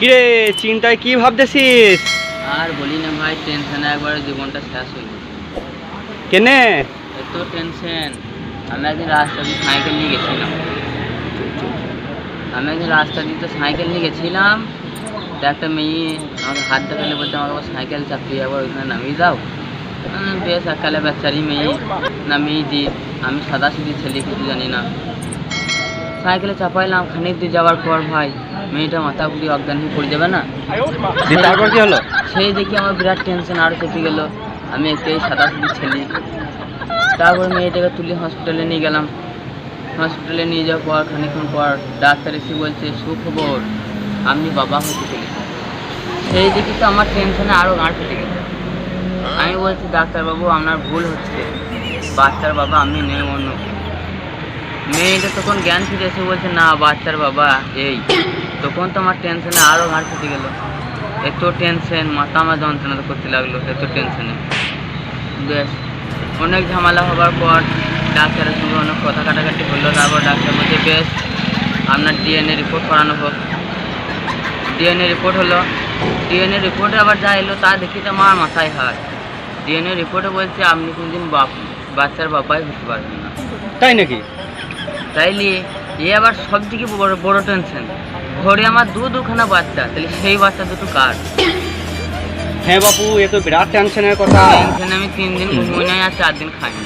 কিরে চিন্তায় কি ভাবতেছিস? আর বলি না ভাই, টেনশনে একবারে জীবনটা শেষ হয়ে গেছে। কেনে? এত টেনশন। আমি একদিন রাস্তা দিয়ে সাইকেল নিয়ে গেছিলাম তো একটা মেয়ে আমাকে হাত দেখালে বলতে, আমাকে আবার সাইকেল চাপিয়ে একবার ওইখানে নামিয়ে দাও। বেশ একালে বেচারি মেয়ে নামিয়ে দিই। আমি সাদাসিধি ছেলে, কিছু জানি না। সাইকেলে চাপাইলাম, খানিক দূর যাওয়ার পর ভাই মেয়েটা মাথা ঘুরি অজ্ঞান হয়ে পড়ে যাবে না। তারপর কি হলো? সেই দেখি আমার বিরাট টেনশন আরও চেপে গেল। আমি একটাই সাদাসিধি ছেলে। তারপর মেয়েটাকে তুলে হসপিটালে নিয়ে গেলাম। হসপিটালে নিয়ে যাওয়ার পর খানিক্ষণ পর ডাক্তার এসে বলছে, সুখবর, আপনি বাবা হতে চলেছেন। সেই দেখি তো আমার টেনশনে আরও গাঁট ফেটে গেছে। আমি বলছি, ডাক্তারবাবু আপনার ভুল হচ্ছে, বাচ্চার বাবা আমি নেই, অন্য কেউ। মেয়েটা তখন জ্ঞান ফিরে এসে বলছে, না বাচ্চার বাবা এই। তখন তো আমার টেনশনে আরও ঘাড় ফেটে গেল। এত টেনশন, মাথা আমার যন্ত্রণা করতে লাগলো এত টেনশনে। বেশ অনেক ঝামেলা হবার পর ডাক্তারের সঙ্গে অনেক কথা কাটাকাটি হলো। তারপর ডাক্তার বলছে, বেশ আপনার ডিএনএ রিপোর্ট করানো হোক। ডিএনএ রিপোর্ট হলো। ডিএনএ রিপোর্টে আবার যা এলো তা দেখি তো আমার মাথায় হাত। ডিএনএ রিপোর্টে বলছে আপনি কোনদিন বাচ্চার বাবাই হতে পারবেন না। তাই নাকি? তাইলে এ আবার সব থেকে বড় টেনশন, ঘরে আমার দুখানা বাচ্চা, তাহলে সেই বাচ্চা দুটো কার? হ্যাঁ বাপু, এ তো বিরাট টেনশনের কথা। টেনশনে আমি 3 দিন ঘুমোই নাই আর 4 দিন খাইনি।